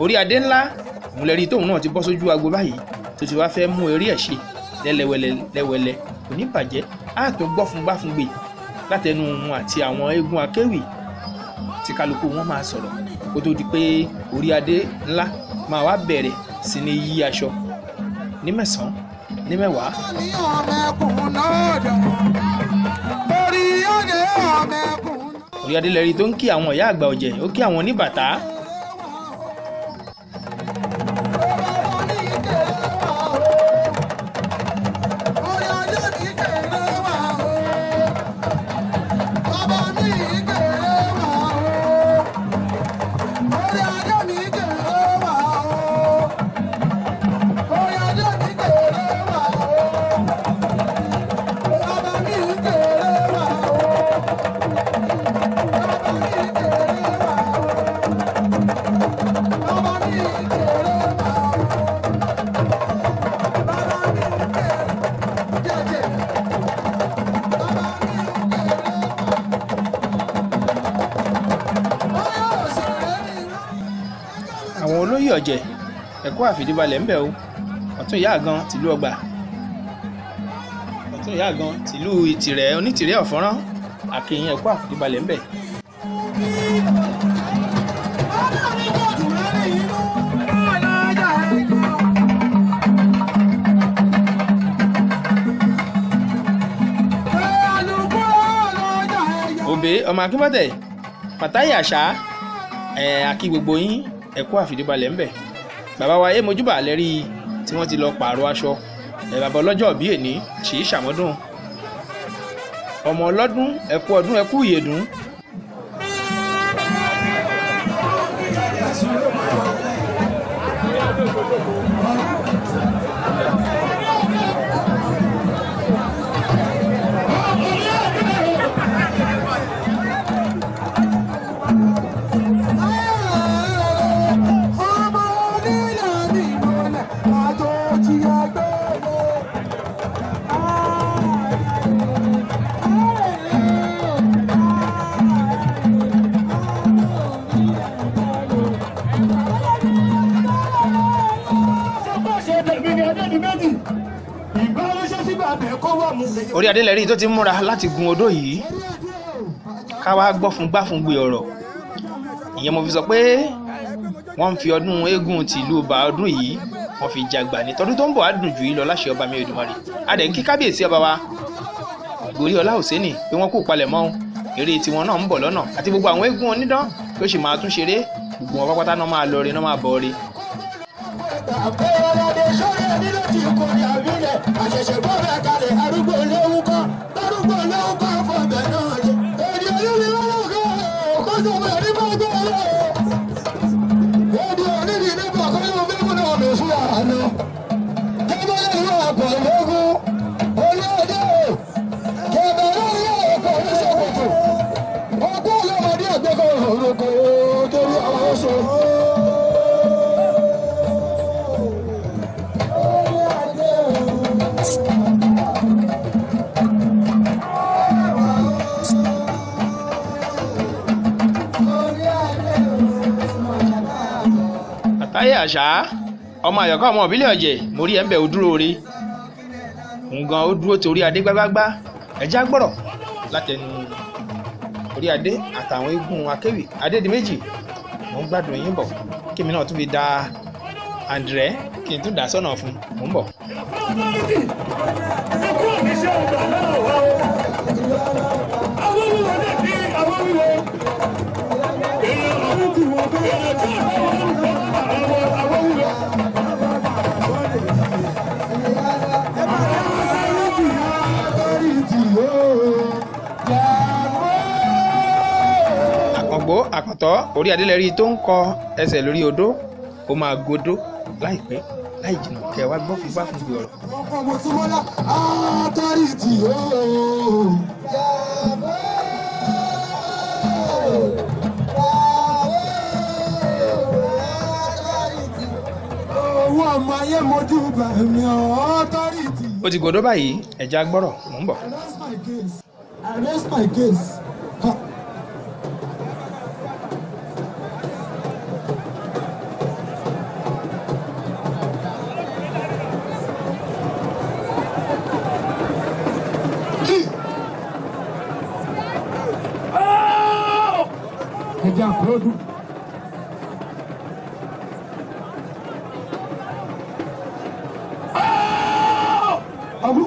orí adé ńlá òun lẹ́rí tóun náà ti bọ́ sójú agbo báyìí tó ti wá fẹ́ mú eré ẹ̀ ṣe lẹ́wẹ̀lẹ́ kò ní bàjẹ́ á tó gbọ́ fún gbé látẹnu òun àti àwọn eégún akéwì tí kálukú wọn máa sọ̀rọ̀ kó tó di pé orí adé ńlá máa wá bẹ̀rẹ̀ sí ní yí aṣọ ní mẹ́sàn-án ní mẹ́wàá. orí adé lẹ́rí tó ń kí àwọn ìyá àgbà ọ̀jẹ̀ ó kí àwọn oníbàtà. àwọn olóyè ọ̀jẹ̀ ẹ̀kọ́ àfìdíbalẹ̀ ń bẹ̀ o ọ̀tún ìyá àgan tìlú ọgbà ọ̀tún ìyá àgan tìlú ìtìrẹ̀ onítìrẹ̀ ọ̀fọ́nrán àkèyìn ẹ̀kọ́ àfìdíbalẹ̀ ń bẹ̀. òbí ọmọ akínbọ̀tẹ̀ Fàtáì Àṣà àkí gbogbo yín ẹ̀kọ́ àfìdíbalẹ̀ ńbẹ̀ bàbá wa yé mojúbà lẹ́rí tí wọ́n ti lọ pààrọ̀ aṣọ bàbá ọlọ́jọ́ bí èní ṣì í ṣàmọ́dún ọmọ ọlọ́dún ẹ̀kú ọdún ẹ̀kú ìyèdún. orí adé lẹ́rí tó ti múra láti gun odó yìí ká wá gbọ́ fún gbé ọ̀rọ̀ ìyẹn mo fi sọ pé wọ́n ń fi ọdún eégún tìlú ọba ọdún yìí wọ́n fi jàgbà ní tọdún tó ń bọ̀ á dùn jù yìí lọ láṣẹ ọba mi Èdùmàrè adẹ̀ ń kí kábíyèsí ọba wa Goriola Òsénì pé wọ́n kú palẹ̀ mọ́ eré tiwọn náà ń bọ̀ lọ́nà àti gbogbo àwọn eégún onídán tó sì máa tún ṣeré gbogbo wọn pápátá náà máa lọ rí náà máa bọ̀ rí. àṣẹ̀ṣẹ̀ bọ́ bẹ́ẹ̀ kalẹ̀ arúgbó léwu kan fọ̀bẹ̀ náà lé èdè olúmi wọn kọ́ kó sọ pé ní bá gbọ́ ọ èdè onídìí nípa kọ́ yóò fẹ́ múná ọ̀nà sí àná kẹ́bẹ́ lẹ́nu àpọ̀ lógún olóòdè kẹ́bẹ́ lẹ́nu àpọ̀ oníṣòkòtò ọgbọ́n ọlọ́mọdé àgbẹ̀kọ̀ òrùkọ̀ torí àwọn oṣù. Fàtáì Àṣà ọmọ àyọ̀ká ọmọ ìbílẹ̀ ọ̀jẹ̀ mo rí ẹ̀ ń bẹ̀ ó dúró rí nǹkan ó dúró torí adé gbágbágbá ẹ̀já gbọ́rọ̀ látẹnu orí adé àtàwọn eégún akéwì adé di méjì mo ń gbádùn yín bọ̀ kí mi náà tún fi da André kí n tún dà sọ́nà fún mò ń bọ̀. Àkàngbó àkàntọ́ orí adélẹ́rí tó ń kọ ẹsẹ̀ lórí odó ó máa godó láìpẹ́ láì jìnnà kẹ wá gbọ́ fún gbáfún gbé ọ̀rọ̀. ó ti godó báyìí ẹ̀já gbọ́rọ̀ mò ń bọ̀. I raise my case. àkọ́dún. Agu.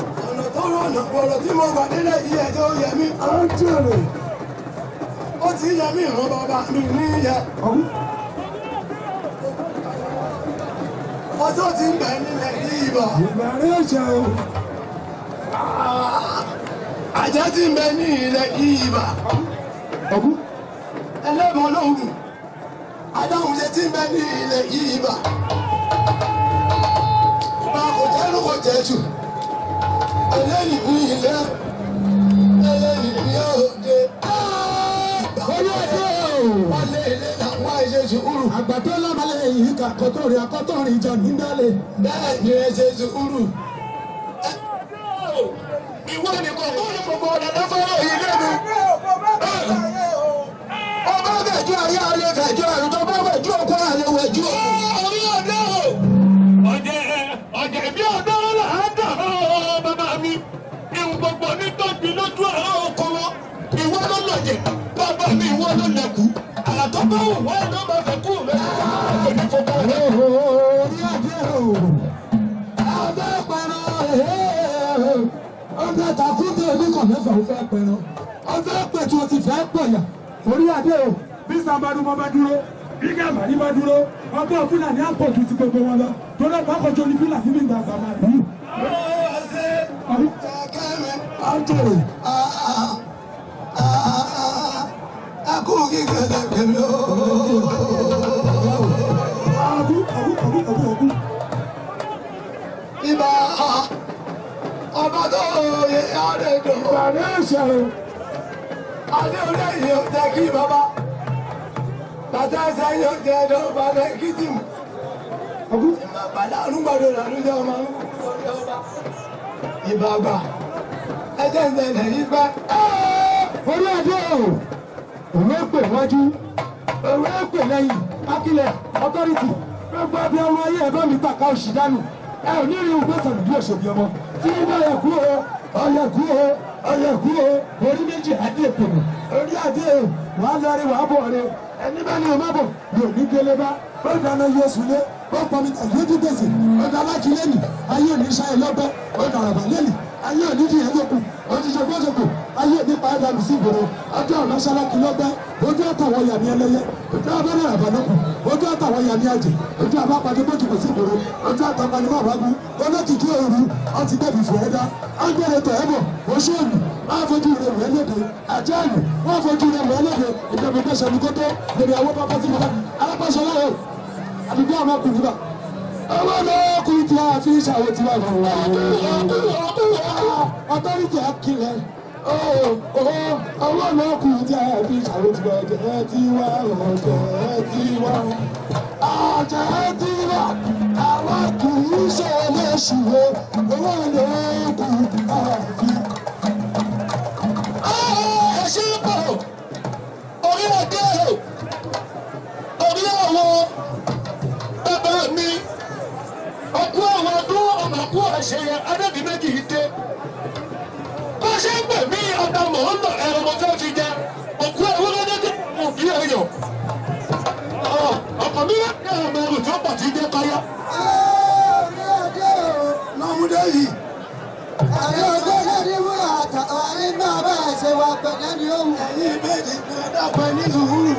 Ọ̀rọ̀ tí mo gbà nílẹ̀ yìí ẹjọ́ yẹ mí. Ó ti yẹ mí ìran bàbá mi níyẹ. Ọjọ́ ti ń bẹ nílẹ̀ yìí bọ̀. Àjẹ́ ti ń bẹ ní ilẹ̀ yìí bọ̀. Ẹlẹ́bọn lóhùn. Adáhùnṣe ti ń bẹ ní ilẹ̀ yìí bọ̀. Bá kò jẹ́rú kò jẹ́ jù. Ẹlẹ́ni ní ilé, ẹlẹ́ni ní òde. Wọ́n lé ilé làwọn àìṣe sùúrù. Àgbàdo lábàlẹ̀ yìí kà akọ́tọ̀rin ìjà nígbàlẹ̀. Bẹ́ẹ̀ ni ẹ ṣe sùúrù. Ìwọ nìkan kó ní gbogbo ọ̀nà lọ́fọ́rọ̀ yìí lẹ́nu. Ọba bẹ̀jú ayé alẹ́ fẹ̀jú àrùn tó bá wẹ̀jú ọkọ àlẹ́ wẹ̀jú òkú. Orí ọ̀dẹ́ o. Ọ̀jẹ̀ bí ọ̀dọ́ là á dà bàbá mi. Ìwọ̀n gbogbo ní tọ́jú lójú àwọn ọkọ wọn. Ìwọ ló lọ̀jẹ̀, bàbá mi ìwọ ló lẹ̀kú. Àlàtọ́ bá wù wọ́n ló máa fẹ́ kú rẹ̀. Orí ọ̀dẹ́ o. Ọbẹ̀ pẹ̀rọ ọbẹ̀ takúndé oníkàn mẹ́fà ó fẹ́ pẹ̀rọ. Ọbẹ̀ pẹ̀tù ó ti fẹ́ pẹ̀yà. Orí adé o, bí Sàmbàdùmọ̀ bá dúró, bí Gàmbàrí bá dúró, ọgbẹ́ Fúlàní àpọ̀jù ti gbogbo wọn lọ. Torí ẹ̀kọ́ àkọ́jọ ní Fúlàní ní ìgbà Sàmbàdù. Akú kíkẹ́ lẹ́gbẹ̀ẹ́ o. Ibà ọba tó yẹ adé dùn. Bàbá ẹ̀ṣẹ̀ o. Adé orí yóò jẹ́ kí bàbá. Bàtà ẹsẹ̀ yóò jẹ́ ẹ̀dọ́ bàtà kìtìmù. Bàtà àrùngbàdo làlújẹ́ ọmọ ọba. Ibà àgbà ẹjẹ́ ìṣẹ̀lẹ̀ yìí pẹ́. Orí adé o, òwe pè wájú, òwe pè lẹ́yìn, akílẹ̀, ọtọ́rìtì, gbogbo ẹbí ọmọ ayé ẹ̀bá mi tàka òṣì dànù. Ẹ ò ní rí ìwé sọ̀rọ̀ bí òṣèlú ọmọ. Tí iná ọ̀yẹ̀kú o, orí méjì adé èpòmù. Orí adé o, wà á lọrí wà á bọ̀ rẹ. Ẹni bá ní ọmọ bọ̀, yóò ní gbélé bá. Ó dáná yóò súnlé, ó pọnmi àgbéjú gbèsè. Ó dá láti lẹ́nu, ayé ò ní sáyé lọ́gbẹ́. Ó dàrọ̀bà lẹ́nu, ayé ò ní dìyẹ lókun. Ó ti ṣe gbọ́sọ̀kù, ayé ò ní pa ẹ̀dá sí ìgboro. Ọjọ́ ọ̀nà sálákì lọ́gbẹ́, ojú àtàwọn yàmi ẹlẹ́yẹ. Ojú abẹ́rẹ́ àbálòkù, ojú àtàwọn yàmi àjẹ́. Ojú àbápadé bójú kò sí ìgboro. Ojú àtàpani máa wágún. Olókìkí òru, ọtí débi fún ẹ̀dá. Agbèrè tẹ̀ ẹ́ bọ̀, oṣù òòlù, máa fojú rẹ̀ wẹ̀ léde. Àjẹ́lù, wọ́n fojú rẹ̀ wẹ̀ léde. Ìjọba ìgbésẹ̀ ní kótó, lèmi àwọn pápá sí mọ́lá. Alápàṣọ láyọ̀, àdúgbò àwọn ọkùnrin bá. Ọwọ́ lọ́kùnrin tí a fi ṣàwọ̀ tí wà lọ́wọ́. Ọtọ́rìtì akílẹ̀. Ọwọ́ lọ́kùnrin tí a fi ṣàwọ̀ tí wà ọ̀jẹ̀ tí wà ọ̀jẹ̀ tí wà. Ọ̀jẹ̀ tí wà. Àwọn kì í ṣe léṣu o. Owó lọ́kùnrin àfi. Ẹ ṣe é pọ̀, orí ọdẹ o, orí àwọn bàbá mi. Ọkú àwọn ọdún ọmọ kú àṣeyẹ adébí méjì yìí dé. Bá ṣe ń pè mí ọ̀dà mọ̀ọ́lọ̀ ẹ̀rọ mo fẹ́ fi jẹ. Òkú ẹ̀wọ́n lọ́dẹ́dẹ́ mo fi ẹ̀yọ̀. Ọkọ̀ mi wá ní ọmọ ẹrù tí ó pọ̀ tí dé káyá. Orí ọdẹ o, Lọ́múdé yìí. àrí ọdẹ lórí wúrà àtàwọn àrí náà bá ṣe wà pẹ̀lẹ́ ní òun. Ẹ̀yin ìbéèrè ni ẹ dápẹ́ ní sùúrù.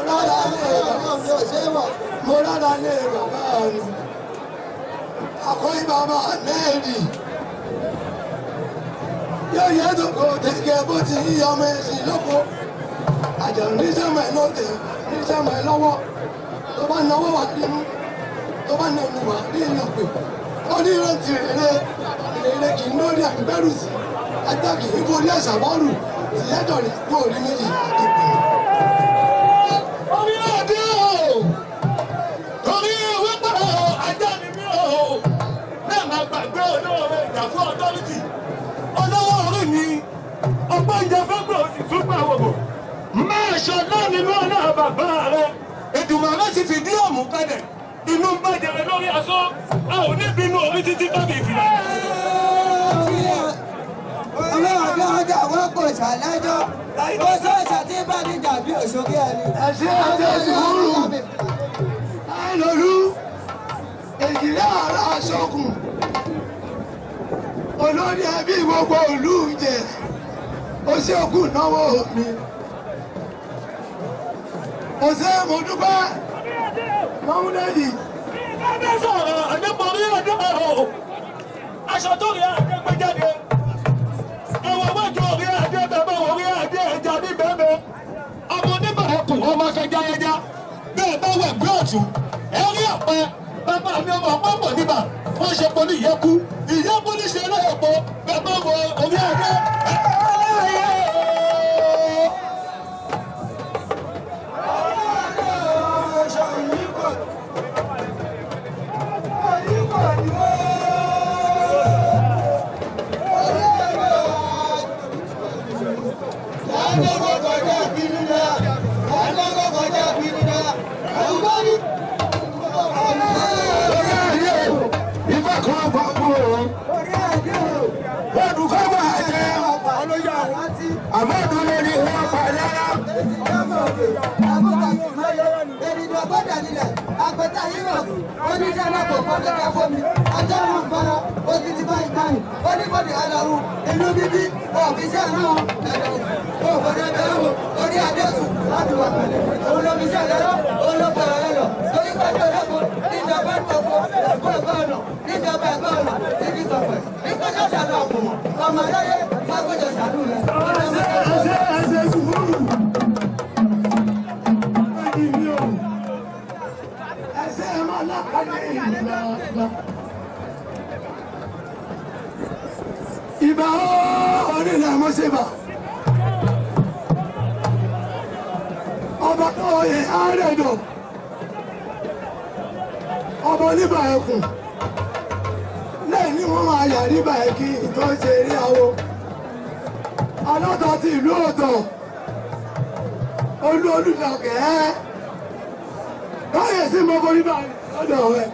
Rárá ní ọ̀rọ̀ mi ò ṣe wọ̀. Mo rárá ní bàbá mi. Àkọ́yí bàbá mẹ́rì. Yóò yẹ dòkó tẹ̀gẹ́ bó ti yí ọmọ ẹ̀sìn lóko. Àjàrò ní sẹ́mẹ̀ lóde, ní sẹ́mẹ̀ lọ́wọ́. Tó bá náwó wà nínú, tó bá nà wà ní ìlọ̀pẹ̀. Onírántí rere kì í lórí àgbẹ̀rù sí. Ajá kì í forí ẹ̀sà bọ́ọ̀lù. Tìyẹ́dọ̀ rẹ̀ kó orí méjì àdìgbò. Orí adé o! Torí wípé ajá ni mí o! Bẹ́ẹ̀ máa gbàgbé olówó rẹ̀ ìjà fún ọtọ́rìtì. Olówó orí mi, ọgbọ́n ìjà fẹ́gbẹ́ òsì tún gbà wọ̀bọ̀. Máa ṣọ náà nínú ọ̀nà bàbá rẹ̀. Èdùmàrè ti fìdí ọ̀mù kalẹ̀. Inú ń bàjẹ́ rẹ̀ lórí aṣọ. A ò ní bínú orí títí tóbi ìfìlà. Ọmọ ọ̀dọ́ ọjà wọn kò ṣàlẹ́jọ́. Ó sọ̀ṣà tí bá ní dàbí òṣòkè ẹni. Ẹ̀sìn àti ìṣòro. Àìlòlú. Èjìlá ara aṣọ́kùn. Olórí ẹbí gbogbo ìlú jẹ. Ó ṣe òkú náwó mi. Ó ṣe mo dúpẹ́. Mọ́múdẹ́jì. Ẹgbẹ́ sọ̀rọ̀ àdébọ̀rí ọdún ọ̀hún. Aṣọ tó rí àdégbé jáde. Àwọn ọmọdé orí adé bẹ̀bẹ̀ orí adé ẹja ní bẹ̀bẹ̀. Ọmọ oníbà ẹkùn ọmọ fẹjá ẹja. Bẹ́ẹ̀ bá wẹ̀ gbé ọ̀tún. Ẹ rí ọ̀pẹ. Bàbá mi ọmọ ọ̀pọ̀ níbà. Wọ́n ṣe pọ̀ ní ìyẹ́kú. Ìyẹ́kú ní ṣe lọ́yọ̀pọ̀. Bẹ̀bẹ̀ wọ orí adé. Oníbọ̀dì aláwọ̀ inú bíbí ọ̀fíìsì náà ẹ̀dọ̀ òbọ̀dẹ̀ bẹ̀rẹ̀ orí adéṣù láti wà pẹ̀lẹ́ olómísì ẹ̀lẹ́rọ̀ olóbọ̀rọ̀ ẹ̀lọ́ torí pẹ̀lú ẹ̀lẹ́kùn níjọba ìtọ́kọ̀ ẹ̀kọ́ ọ̀nà níjọba ẹ̀kọ́ ọ̀nà níbi tọ̀pẹ̀ nígbàjọ́ ṣàlọ́ ọ̀pọ̀ ọmọ aláyé fagbọ́jọ ṣàlù rẹ̀. Ẹsẹ̀ sùúrù. Ẹsẹ̀ máa lápàdé ìlú. Ìbà onílẹ̀ mọ́sẹ̀bà. Ọba tó yẹ àárẹ̀dọ̀. Ọba oníbà ẹkùn. Lẹ́yìn ní wọ́n máa yà níbà ẹ̀kí tó ń ṣe eré awo. Alọ́tọ̀ ti ìlú ọ̀tọ̀. Olú olùdàkẹ́. Báyẹ̀ sí mọ́ boríbà lọ́dọ̀ rẹ̀.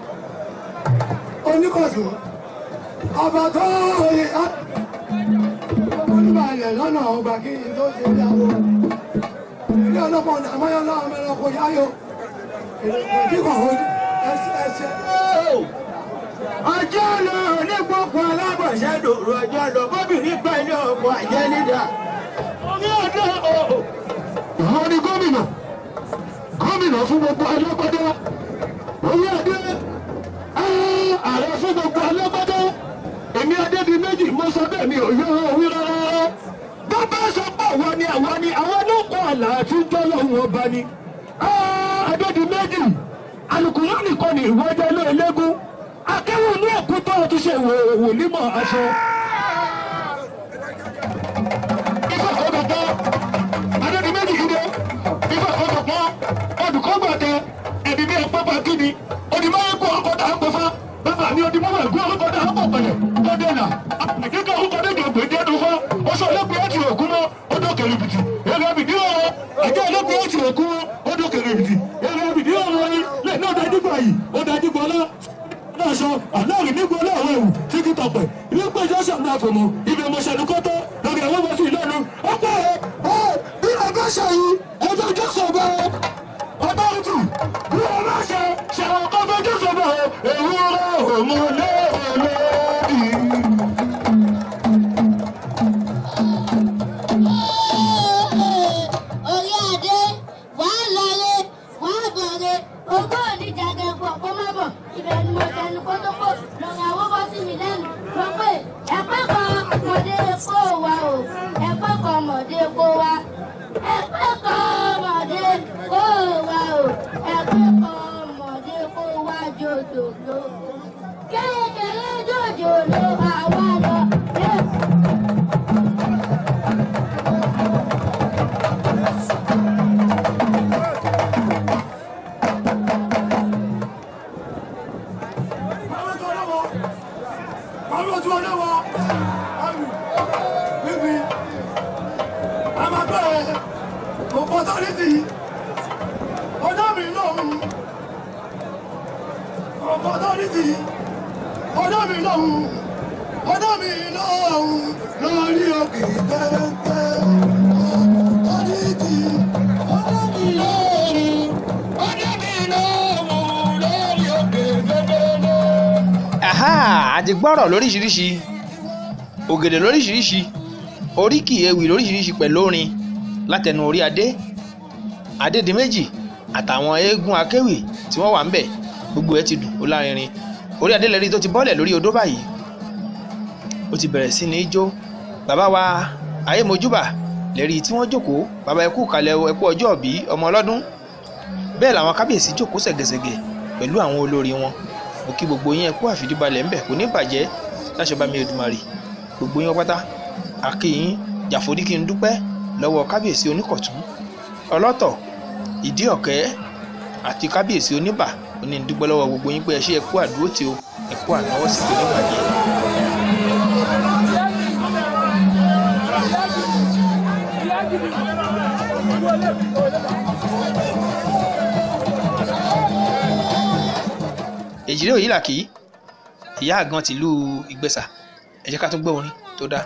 Oníkọ̀sùn. Ọba tó yẹ oníbàálẹ̀ lọ́nà ọgbà kí n tó ṣe ìyàwó. Ilé ọlọ́pàá ọ̀nà àmọ́yọ́ náà mẹ́rin ọkọ̀ yáyò. Kíkọ̀ ẹsẹ̀. Ọjọ́ lọ onígbòkun alábọ̀ṣẹ́ dòrò ọjọ́ lọ bóbìnrin bá ilé ọkọ̀ àjẹ́ nídà. Orí ọjọ́ o. Àwọn ni gómìnà fún gbogbo alágbádá. Orí adé ààrẹ fún gbogbo alágbádá. Èmi Adédìméjì mo sọ bẹ́ẹ̀ mi ò yọ orí rárá. Bàbá sọ pé àwọn ni àwọn ló kọ́ àlà àti jọ́lọ́hún ọba ni. Adédìméjì alùpùpù nìkan ni ìwọ́jọ́ ló elégún. Akẹ́wọ̀n ní òkúta ọtún ṣe wòlímọ̀ aṣọ. Ifá ọ̀dọ̀pọ̀ Adédìméjì ìdè. Ifá ọ̀dọ̀pọ̀ ọdùkọ́gbàtẹ ẹ̀bí bí ẹ̀pọ̀ pàkínni. Òdìmọ̀ ẹ̀kọ́ ọkọ̀dà àpòfá. Bàbá mi òdìmọ̀ ẹ̀kọ́ ọkọ̀dà àpòpẹ̀lẹ̀. Ọdẹ̀nà àpèkíkà ọkọ̀dà ìgbàgbé jẹ́nu fún. Oṣù ọlọ́pàá ti òkú mọ́ ọdún kẹrìbìtì. Ẹlẹ́bìdì ọ̀rọ̀ àjọ ọlọ́pàá ti òkú mọ́ ọdún kẹrìbìtì. Ẹlẹ́bìdì ọ̀rọ̀ ni lẹ́ẹ̀ni ọ̀dájúgbà yìí ọ̀dájúgbà ọlá. Aṣọ àláàrin nígbà ọlọ́run ẹ̀wù tí kì í tọpẹ̀ ilé pé jọ́sọ̀ ní àfọ̀mọ́ ibi ọmọ ṣẹ̀dúkọ́tọ́ lórí àwọn ọmọ sí ìlànà ọ̀pọ̀ ẹ̀ bí ọba ṣe yìí ẹjọ́ jọ́sọ̀ bá ọba ọtù bí ọba ṣe ṣẹ̀wọ̀n kọ́ bá jọ́sọ̀ bá ewúrẹ́ òmùlé òmùlé. Orí adé wàá lọlé wàá bọ̀rẹ̀ ogún oníjàgẹ̀ pọ̀ kó má bọ̀ ibẹ̀ ni mo tẹnu kótópó lọ́rọ̀ àwọn bọ́ sí mi lẹ́nu lọ pé ẹ̀pẹ́ kan ọmọdé kó wa o ẹ̀pẹ́ kan ọmọdé kó wa ẹ̀pẹ́ kan ọmọdé kó wa o ẹ̀pẹ́ kan ọmọdé kó wa jòjòló kékeré Opportunity. Ọjọ́ mi lọ́hùn. Opportunity. Ọjọ́ mi lọ́hùn. Ọjọ́ mi lọ́hùn. Lórí òkè tẹ́tẹ́. Opportunity. Ọjọ́ mi lọ́hùn. Ọjọ́ mi lọ́hùn. Lórí òkè tẹ́tẹ́. Àti gbọ́rọ̀ lóríṣiríṣi, ògèdè lóríṣiríṣi, oríkì ewì lóríṣiríṣi pẹ̀lú orin látẹnu orí adé, Adédìméjì àtàwọn eégún akéwì tí wọ́n wà ń bẹ̀, gbogbo ẹ̀ ti dùn ó lárinrin. Orí adé lẹ́rí tó ti bọ́lẹ̀ lórí odó báyìí, ó ti bẹ̀rẹ̀ sí ní jó. Bàbá wa Ayémojúbà lẹ́rí tí wọ́n jókòó, bàbá ẹkú kalẹ̀ ẹkú ọjọ́ òbí ọmọ ọlọ́dún. Bẹ́ẹ̀ làwọn kábíyèsí jókòó ṣẹ̀gẹ̀ṣẹ̀gẹ̀ pẹ̀lú àwọn olórí wọn. Mo kí gbogbo yín ẹkú àfìdíbalẹ̀ ńbẹ̀, kò ní bàjẹ́ láṣẹ bá mi Èdùmàrè. Gbogbo yín pátá àkíyín jàfòdí kí n dúpẹ́ lọ́wọ́ kábíyèsí Oníkọ̀tún, Ọlọ́tọ̀, Ìdí Ọ̀kẹ́ àti kábíyèsí Oníbà. Ó ní dúpẹ́ lọ́wọ́ gbogbo yín pé ẹ ṣé ẹkú àdúró tí o, ẹkú ànáwọ́ sí kò ní bàjẹ́. Èjìrè Òyìnlàkì, ìyá àgàn tìlú Ìgbẹ̀sà, ẹ jẹ́ ká tún gbọ́ orin tó dáa.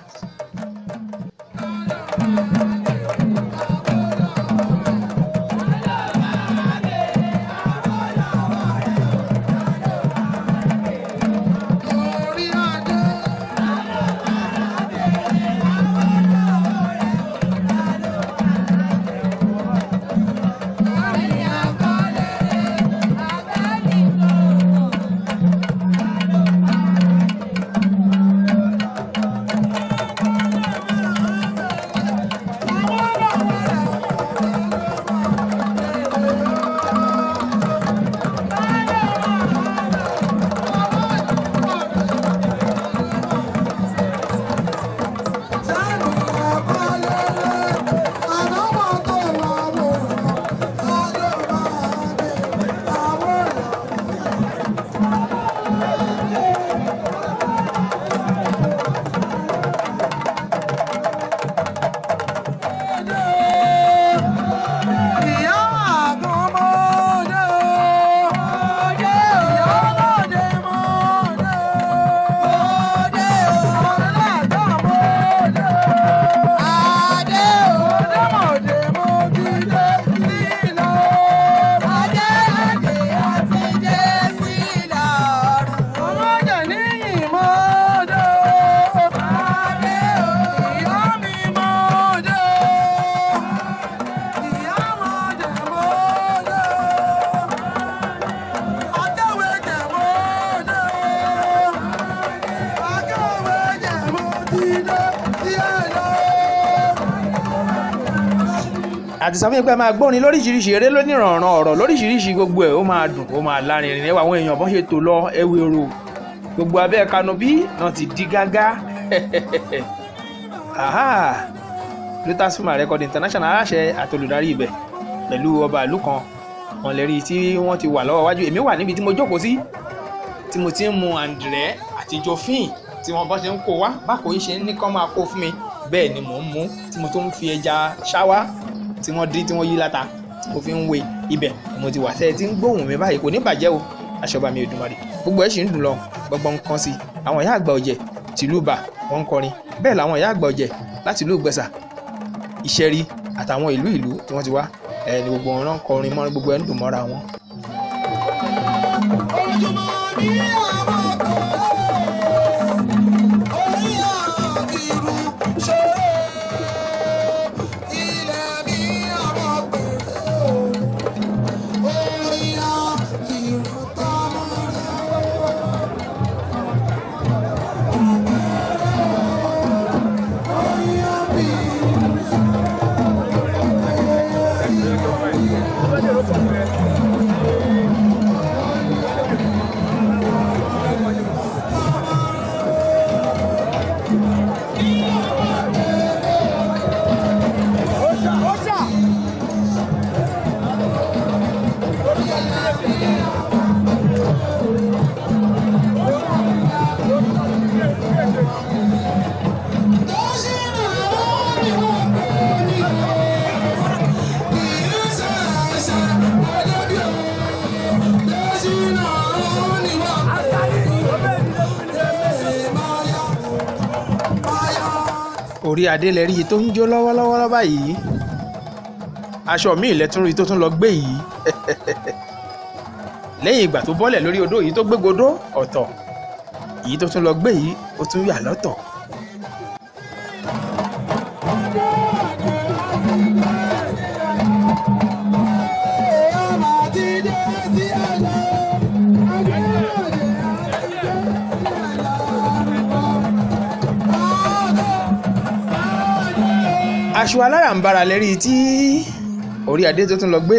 àti sọ fún mi pé máa gbórin lóríṣiríṣi, eré lónìrànràn, ọ̀rọ̀ lóríṣiríṣi, gbogbo ẹ̀ ó máa dùn, ó máa lárinrin. Ẹwà àwọn èèyàn bọ́n ṣe tò lọ ẹwì èrò, gbogbo abẹ́ kanopí náà ti di gágá. Lotus Film Record International aláṣẹ àtolùdarí ibẹ̀ pẹ̀lú ọba ìlú kan wọn lè rí tí wọ́n ti wà lọ́wọ́ wájú. Èmi wà níbi tí mo jókòó sí, tí mo ti ń mu àǹdìrẹ́ àti jọfín tí wọ́n bọ́ ṣe ń kó wá, báko yìí ṣe ń ní kán máa kó fún mi, bẹ́ẹ̀ ni mò ń mú, tí mo tó ń fi ẹja ṣáwá tí wọ́n dín tí wọ́n yí láta tí mo fi ń wé ibẹ̀ mo ti wà. Tẹ́ tí ń gbóhùn mi báyìí kò ní bàjẹ́ o, àṣọba mi Èdùmàrè. Gbogbo ẹ̀ ṣì ń dùn lọ gbọ́ngbọ́n kan sí. Àwọn ìyá àgbà ọ̀jẹ̀ tìlú Ìbà wọ́n ń kọrin, bẹ́ẹ̀ làwọn ìyá àgbà ọ̀jẹ̀ láti ìlú Ìgbẹ̀sà, Ìṣẹ̀rí àtàwọn ìlú tí wọ́n ti wá ni gbogbo wọn náà kọrin mọ́, gbogbo ẹ̀ ń dùn mọ́ra wọn. orí adé lẹ rí i tó ń jó lọ́wọ́lọ́wọ́ báyìí aṣọ míì lẹ́tún rí tó tún lọ gbé yìí lẹ́yìn ìgbà tó bọ́lẹ̀ lórí odó yìí tó gbégodó ọ̀tọ̀ yìí tó tún lọ gbé yìí ó tún yà lọ́tọ̀. aṣọ aláràǹbarà lẹ́rí tí orí adé tó tún lọ gbé.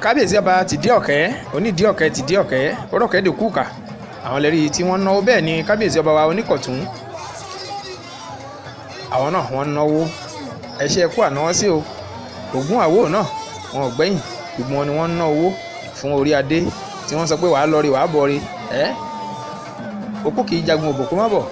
kábíyèsí ọba tìdí ọ̀kẹ́ onídìí ọ̀kẹ́ tìdí ọ̀kẹ́ orọ́kẹ́ dè kúkà àwọn lẹ́rí tí wọ́n náwó bẹ́ẹ̀ ni kábíyèsí ọba wa oníkọ̀tún àwọn náà wọ́n náwó ẹṣẹ́ ẹkú ànáwọ́ sí o ògún àwò náà wọn ò gbẹ́yìn gbogbo wọn ni wọ́n ná owó fún orí adé tí wọ́n sọ pé wàá lọ rí wàá bọ̀ rí okó kì í jagun òbò kó má bọ̀.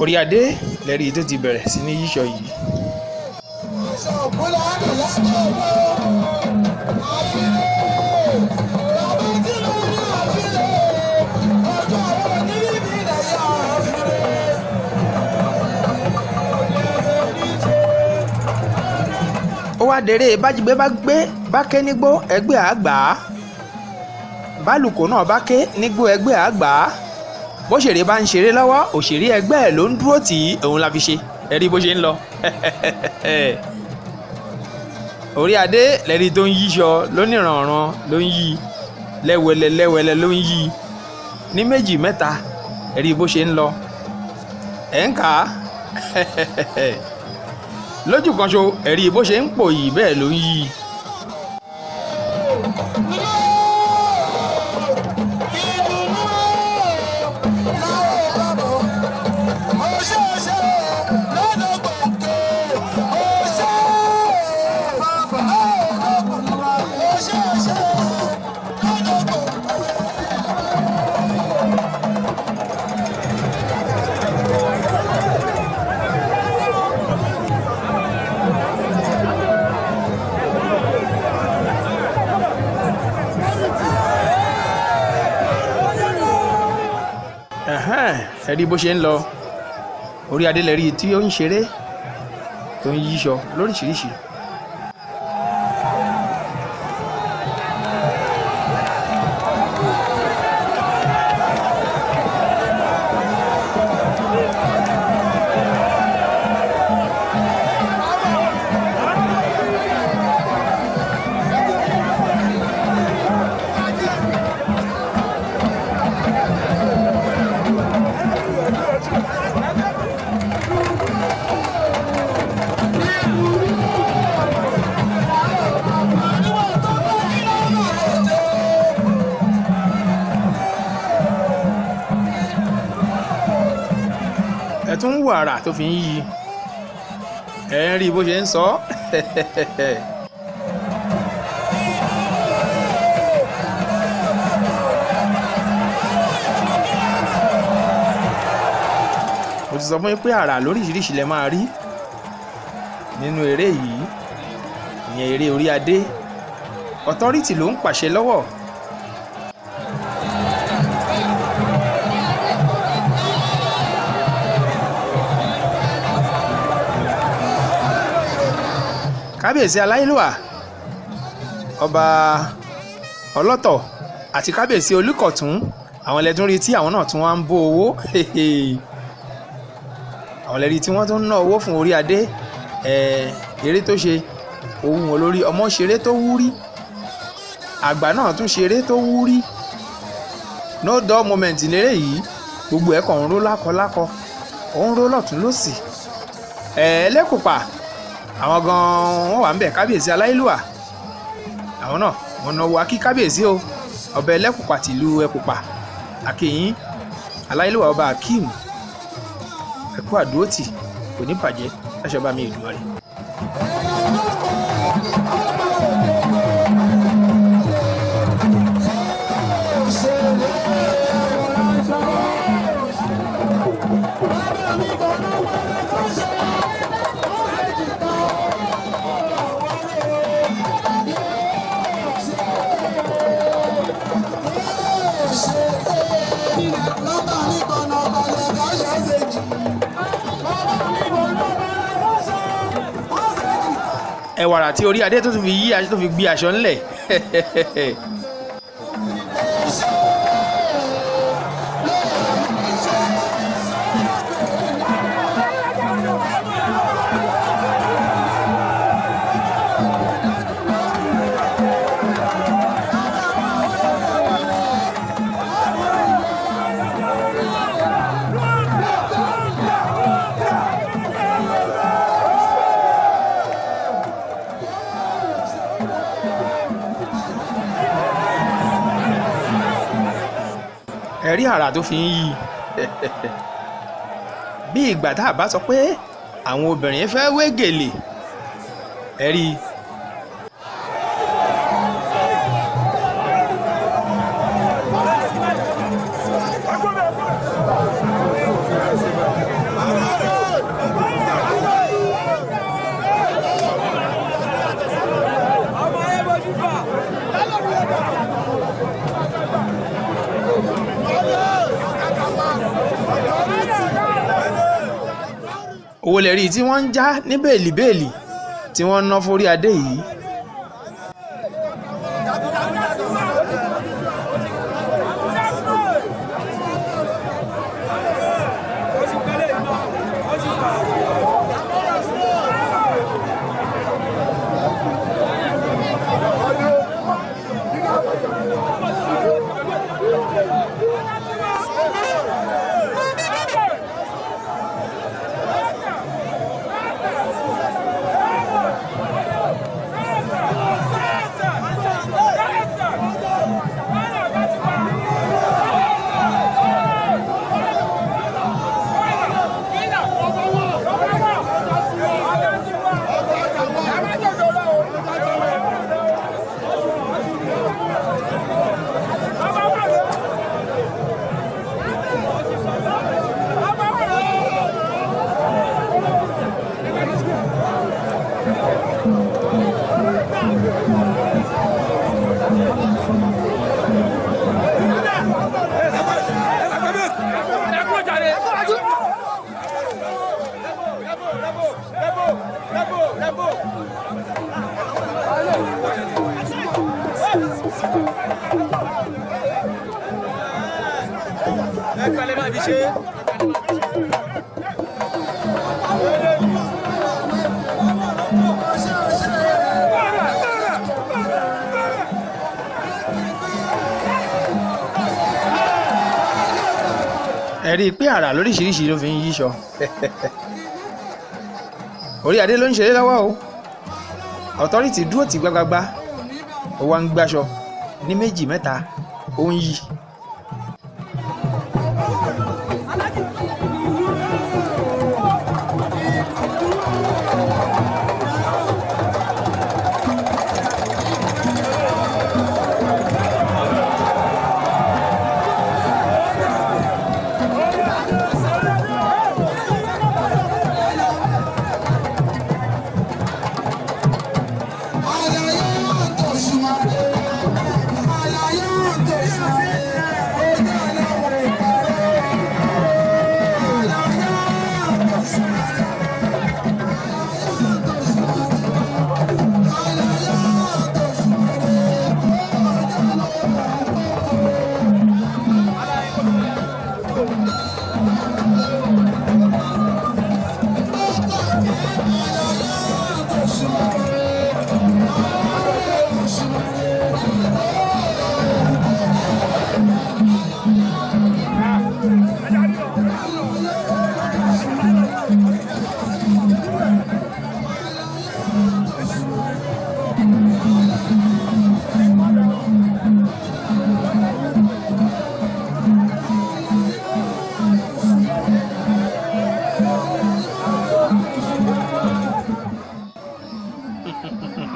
orí adé lẹ́rí tó ti bẹ̀rẹ̀ sí ní yíṣọ yìí. ó wá dèrè bájígbé bá gbé bá ké nígbó ẹgbẹ́ àgbà bálùkò náà bá ké nígbó ẹgbẹ́ àgbà bóṣèré bá ń ṣeré lọ́wọ́ òṣèré ẹgbẹ́ ẹ̀ ló ń dúró tì í òun la fi ṣe ẹ rí bó ṣe ń lọ. orí adé lẹ́rí tó ń yíṣọ lóníranran ló ń yí lẹ́wẹ̀lẹ̀ lẹ́wẹ̀lẹ̀ ló ń yí ní méjì mẹ́ta ẹ rí bó ṣe ń lọ. ẹ̀ ń kà á lójú kan ṣo ẹ rí bó ṣe ń pò yìí bẹ́ẹ̀ ló ń yí. ẹ rí bó ṣe ń lọ orí adé lẹ́rí tí ó ń ṣeré tó ń yíṣọ lóríṣiríṣi. ẹ tún ń wo àrà tó fi ń yí ẹ ń rí bó ṣe ń sọ. mo ti sọ fún yín pé àrà lóríṣiríṣi lẹ máa rí nínú eré yìí ìyẹn eré orí adé authority ló ń pàṣẹ lọ́wọ́. kábíyèsí aláyélúwà ọba ọlọ́tọ̀ àti kábíyèsí olùkọ̀tún àwọn ẹlẹ́tún rí tí àwọn náà tún wá ń bó owó àwọn ẹlẹ́rí tí wọ́n tún ń ná owó fún orí adé eré tó ṣe ohun olórí ọmọ ṣeré tó wúrí àgbà náà tún ṣeré tó wúrí no dull moment lérè yìí gbogbo ẹ̀ kàn ń ró lákọlákọ ó ń ró lọ́tún lọ́sì ẹlẹ́kùpà àwọn gan-an wọ́n wà ń bẹ̀ kábíyèsí aláyélúwà àwọn náà wọ́n náwó akí kábíyèsí o ọba ẹlẹ́kùpà tìlú ẹkùpà akínyìn aláyélúwà ọba akeem ẹkú àdúrótì kò ní bàjẹ́ láṣẹ bá mi ìlú rẹ̀. ẹwàrà tí orí adé tó fi yí aṣọ tó fi gbé aṣọ ńlẹ̀ ẹ̀rí àrà tó fi ń yí bí ìgbà tá a bá sọ pé àwọn obìnrin fẹ́ wé gèlè ẹ̀rí. owó lè rí tí wọ́n ń já ní bẹ́ẹ̀lì tí wọ́n ń ná forí adé yìí. ẹ rí i pé àrà lóríṣiríṣi ló fi ń yíṣọ orí adé ló ń ṣeré lọ́wọ́ o authority dúró tì gbágbágbá ó wá ń gbáṣọ ní méjì mẹ́ta ó ń yí. Ayẹyẹ tó ṣùmọ̀dé.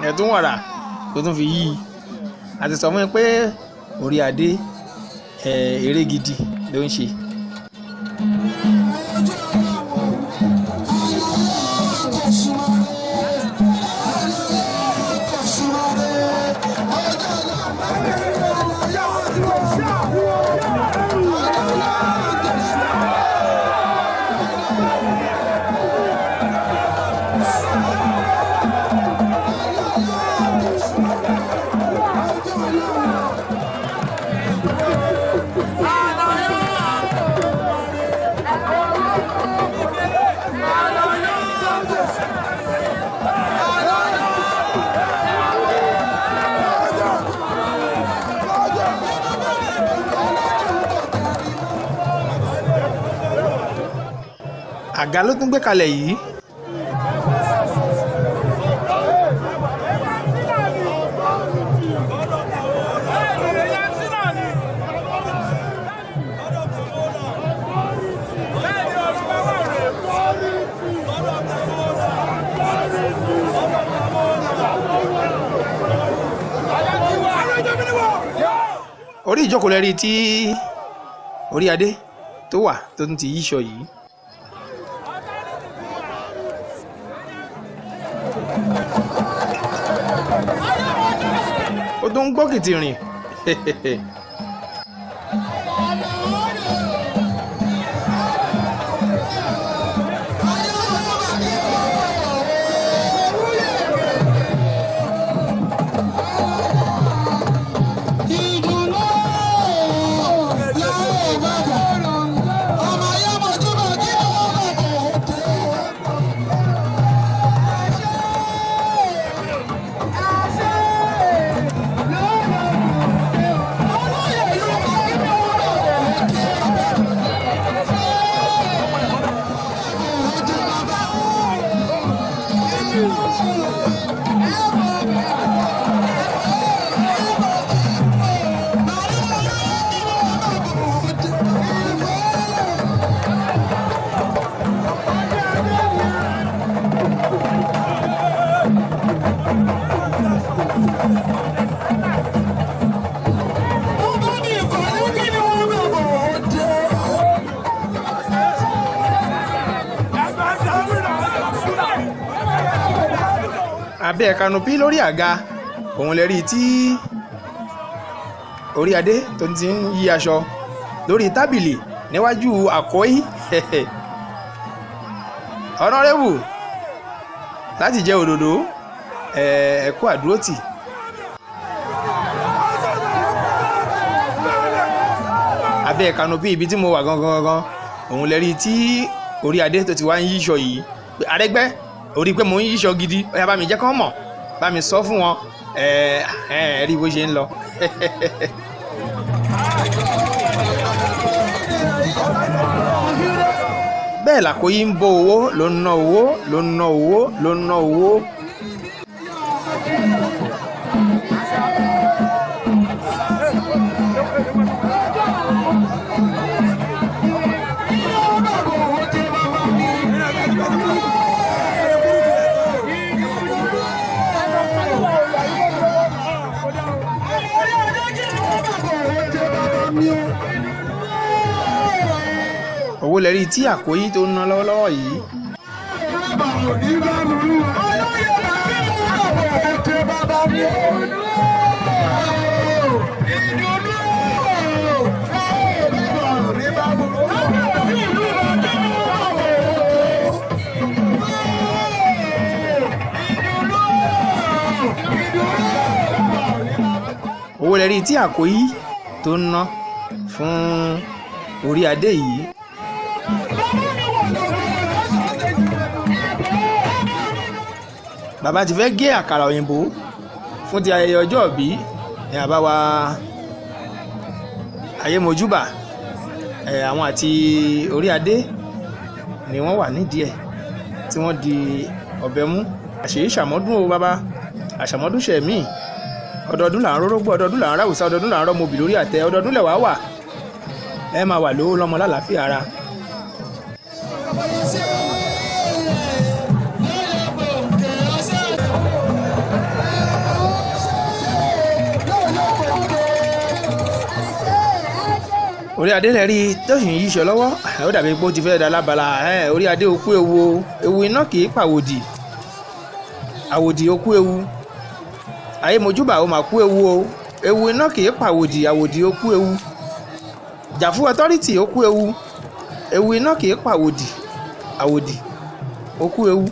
ẹ̀tún wàrà tó tún fi yí i àti sọ fún mi pé orí adé eré gidi ló ń ṣe. àga ló tún gbé kalẹ̀ yìí. orí ìjókòó lẹ́rí tí orí adé tó wà tó tún ti yíṣọ yìí. ó tún ń gbókìtì rìn. abẹ́ kanopi lórí àga òun lè rí i tí orí adé tó ti ń yí aṣọ lórí tábìlì níwájú àkọ́í ọ̀nàrẹ́bù láti jẹ́ òdòdó ẹ̀kú àdúrótì. abẹ́ kanopi ibi tí mo wà gangan òun lè rí i tí orí adé tó ti wá ń yíṣọ yìí Arẹ́gbẹ́ orí pé mo ń yíṣọ gidi ó yá bá mi jẹ́ kán mọ̀ bá mi sọ fún wọn rí bó ṣe ń lọ. bẹ́ẹ̀ làkóyí ń bó owó ló ń ná owó ló ń ná owó ló ń ná owó. owó lẹ́rí tí àkóyí tó ń ná lọ́wọ́lọ́wọ́ yìí. owó lẹ́rí tí àkóyí tó ń ná fún orí adé yìí. bàbá ti fẹ́ gé àkàrà òyìnbó fún ti ayẹyẹ ọjọ́ ìbí ní àbáwá ayémojúbà àwọn àti orí adé ni wọ́n wà nídìí ẹ̀ tí wọ́n di ọ̀bẹ mú. àṣèyí ṣàmọ́dún o bàbá, àṣàmọ́dún ṣẹ̀mí. ọdọọdún là ń rórógbó, ọdọọdún là ń ráwùsá, ọdọọdún là ń rọ́mọbì lórí àtẹ, ọdọọdún lẹ̀ wá wà. ẹ máa wà lówó lọ́mọ lálàáfíà ara. orí adé lẹ rí tó sì ń yíṣọ lọ́wọ́, ó dàbí pé ó ti fẹ́ da lábala. orí adé okú ewu, ewu iná kì í pàwòdì, àwòdì okú ewu. ayémojúbà ó mà kú ewu o, ewu iná kì í pàwòdì, àwòdì okú ewu. jàfú ọtọ́rìtì okú ewu, ewu iná kì í pàwòdì, àwòdì okú ewu.